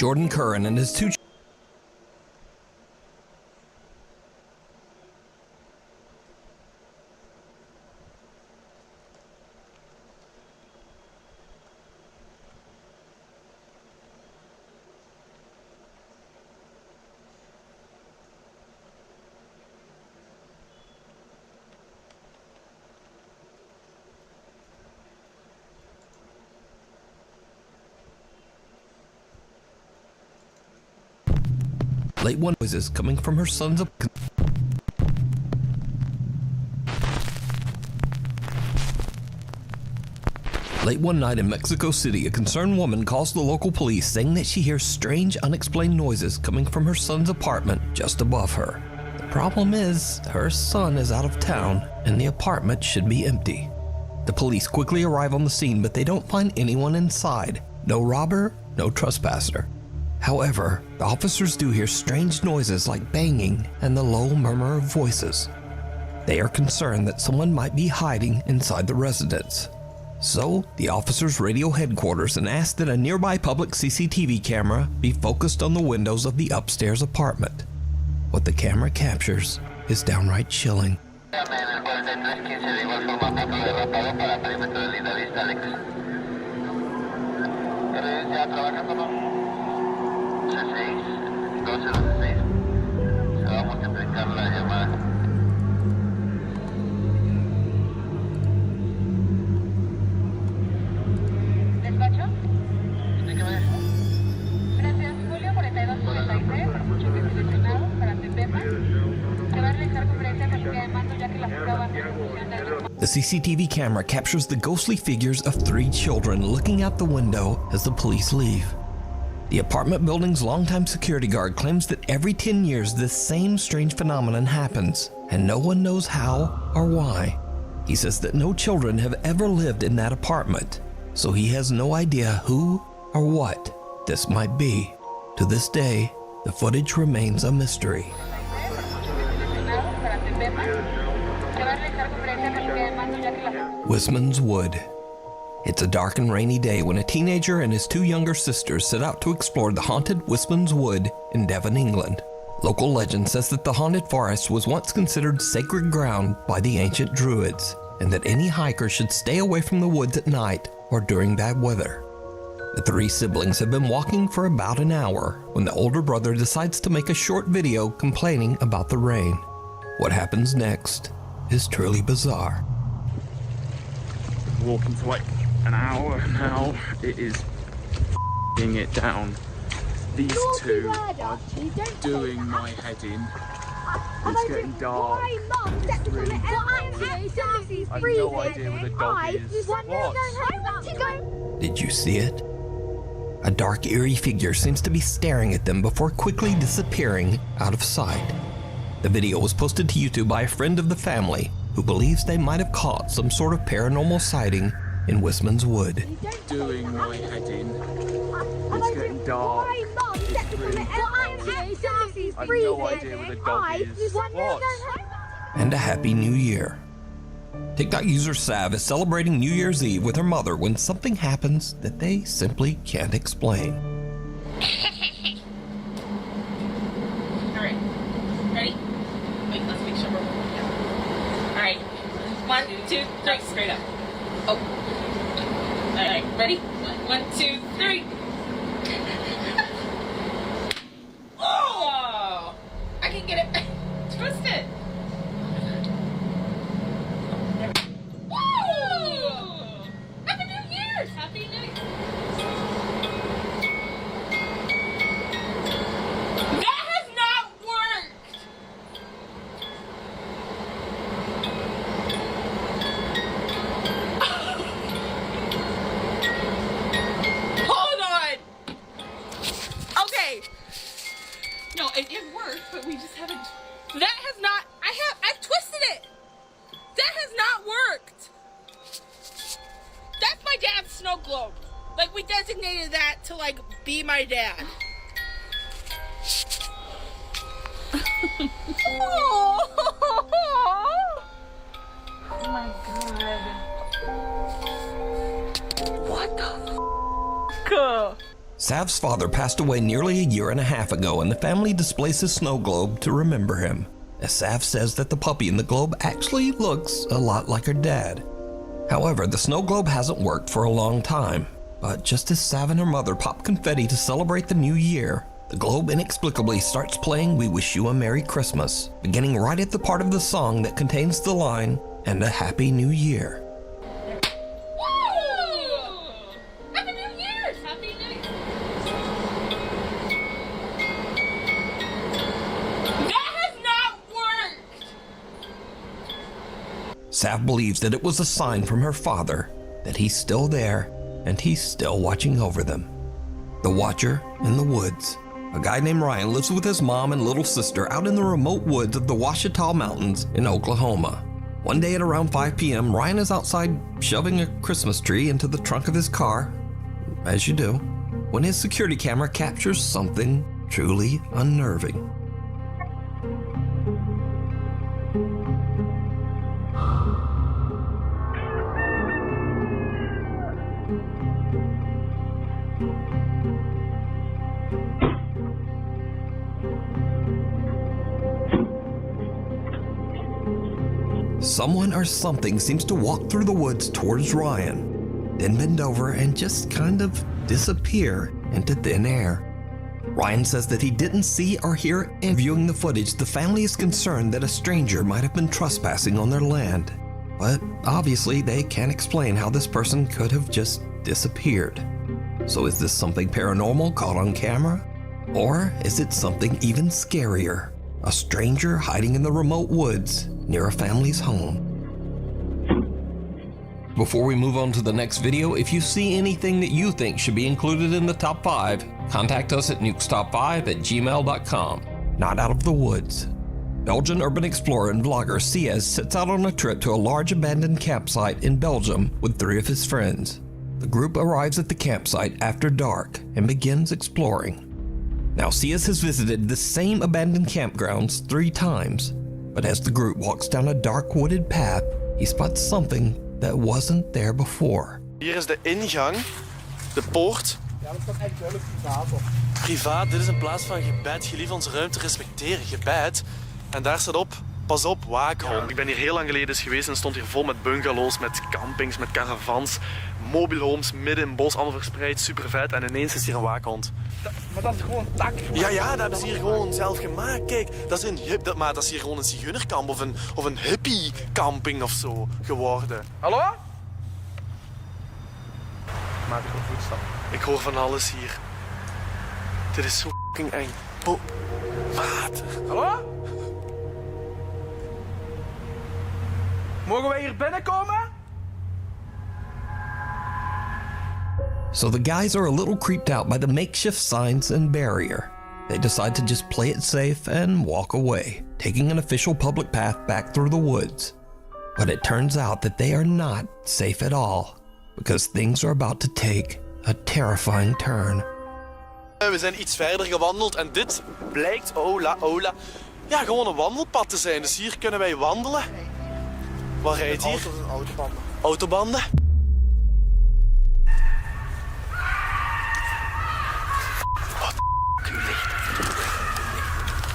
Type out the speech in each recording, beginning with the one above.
Jordan Curran and his two late one noises coming from her son's Late one night in Mexico City, a concerned woman calls the local police saying that she hears strange, unexplained noises coming from her son's apartment just above her. The problem is, her son is out of town and the apartment should be empty. The police quickly arrive on the scene, but they don't find anyone inside. No robber, no trespasser. However, the officers do hear strange noises like banging and the low murmur of voices. They are concerned that someone might be hiding inside the residence. So, the officers radio headquarters and ask that a nearby public CCTV camera be focused on the windows of the upstairs apartment. What the camera captures is downright chilling. The CCTV camera captures the ghostly figures of 3 children looking out the window as the police leave. The apartment building's longtime security guard claims that every 10 years this same strange phenomenon happens, and no one knows how or why. He says that no children have ever lived in that apartment, so he has no idea who or what this might be. To this day, the footage remains a mystery. Wisman's Wood. It's a dark and rainy day when a teenager and his 2 younger sisters set out to explore the haunted Wisman's Wood in Devon, England. Local legend says that the haunted forest was once considered sacred ground by the ancient Druids, and that any hiker should stay away from the woods at night or during bad weather. The 3 siblings have been walking for about an hour when the older brother decides to make a short video complaining about the rain. What happens next is truly bizarre. Walking for like an hour now, it is f***ing it down. These 2 are doing my head in. It's getting dark. It's really I have no idea where the dog is. What? Did you see it? A dark, eerie figure seems to be staring at them before quickly disappearing out of sight. The video was posted to YouTube by a friend of the family who believes they might have caught some sort of paranormal sighting in Wisman's Wood. Doing my head in. It's getting dark. It's really I have no idea where the dog is. What? And a happy new year. TikTok user Sav is celebrating New Year's Eve with her mother when something happens that they simply can't explain. Alright, ready? Wait, let's make sure we're Alright, 1, 2, 3, straight up. Oh. Alright, ready? 1, 2, 3. Oh! I can get it. Twist it. Woo! Happy New Year's! Happy New Year! That has not worked! Hold on! Okay. No, it worked, but we just haven't. That has not. I've twisted it! That has not worked! That's my dad's snow globe. Like, we designated that to, like, be my dad. Oh my god. What the f***? Sav's father passed away nearly a year and a half ago, and the family displays his snow globe to remember him, as Sav says that the puppy in the globe actually looks a lot like her dad. However, the snow globe hasn't worked for a long time, but just as Sav and her mother pop confetti to celebrate the new year, the globe inexplicably starts playing We Wish You a Merry Christmas, beginning right at the part of the song that contains the line, "And a Happy New Year." Happy New Year's! Happy New Year! That has not worked! Sav believes that it was a sign from her father that he's still there and he's still watching over them. The Watcher in the Woods. A guy named Ryan lives with his mom and little sister out in the remote woods of the Ouachita Mountains in Oklahoma. One day at around 5 p.m., Ryan is outside shoving a Christmas tree into the trunk of his car, as you do, when his security camera captures something truly unnerving. Someone or something seems to walk through the woods towards Ryan, then bend over and just kind of disappear into thin air. Ryan says that he didn't see or hear, and viewing the footage, the family is concerned that a stranger might have been trespassing on their land. But obviously they can't explain how this person could have just disappeared. So is this something paranormal caught on camera? Or is it something even scarier? A stranger hiding in the remote woods near a family's home. Before we move on to the next video, if you see anything that you think should be included in the top 5, contact us at nukestop5@gmail.com. Not out of the woods. Belgian urban explorer and vlogger Sias sets out on a trip to a large abandoned campsite in Belgium with 3 of his friends. The group arrives at the campsite after dark and begins exploring. Now, Sias has visited the same abandoned campgrounds 3 times, but as the group walks down a dark wooded path, he spots something that wasn't there before. Hier is de ingang, de poort. Ja, dat staat echt duidelijk privaat op. Privaat, dit is in plaats van gebed, gelief onze ruimte respecteren, gebed. En daar staat op, pas op, waakhond. Ik ben hier heel lang geleden eens geweest en stond hier vol met bungalows, met campings, met caravans, mobile homes, midden in het bos, allemaal verspreid, super vet. En ineens is hier een waakhond. Maar dat is gewoon tak. Ja, dat hebben ze hier gewoon zelf gemaakt. Kijk, dat is, dat is hier gewoon een zigeunerkamp of een hippie-camping of zo geworden. Hallo? Maak ik een voetstap. Ik hoor van alles hier. Dit is zo fucking eng. Oh, water. Hallo? Mogen wij hier binnenkomen? So the guys are a little creeped out by the makeshift signs and barrier. They decide to just play it safe and walk away, taking an official public path back through the woods. But it turns out that they are not safe at all, because things are about to take a terrifying turn. We zijn iets verder gewandeld en dit blijkt, ja, gewoon een wandelpad te zijn. Dus hier kunnen wij wandelen. Wat rijdt hier? Autobanden. Autobanden.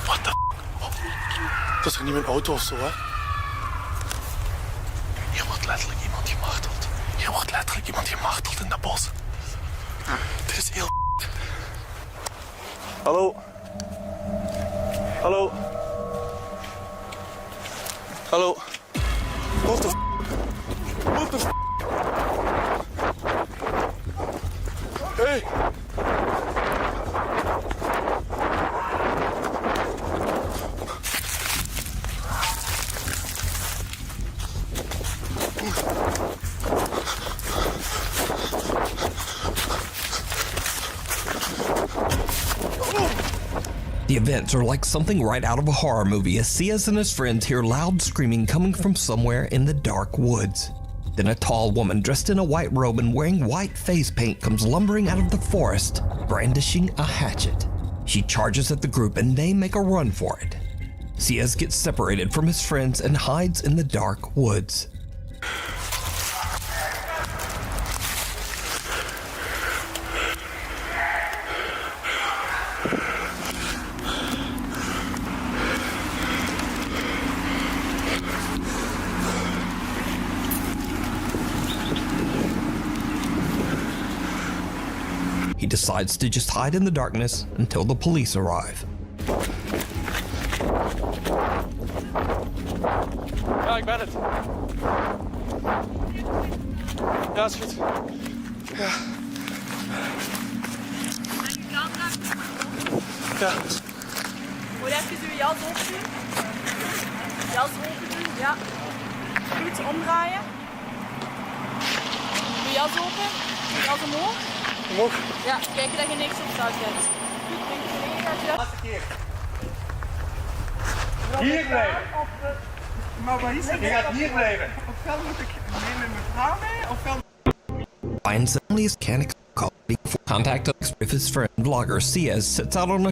What the f***? Dat is toch niet mijn auto of zo, hè? Hier wordt letterlijk iemand gemarteld. Hier wordt letterlijk iemand gemarteld in dat bos. Dit is heel Hallo? Hallo? Hallo? What the f***? What the f***? Hey! The events are like something right out of a horror movie as Sias and his friends hear loud screaming coming from somewhere in the dark woods. Then a tall woman dressed in a white robe and wearing white face paint comes lumbering out of the forest, brandishing a hatchet. She charges at the group and they make a run for it. Sias gets separated from his friends and hides in the dark woods. He decides to just hide in the darkness until the police arrive. Ja, ik ben het. Ja, is goed. Ja. Ja. Moet je even uw jas open doen? Jas open doen, ja. Goed, omdraaien. Uw jas open. Uw jas omhoog. Omhoog. Ja, kijken dat je niks op zak hebt. Goed, denk je collega's. Laatste keer. Hier blijven. Maar wat is het? Je gaat hier blijven. Ofwel moet ik nemen mevrouw mee, ofwel... Finds suddenly his mechanics call before contact with his friend vlogger Ciaz sits out on a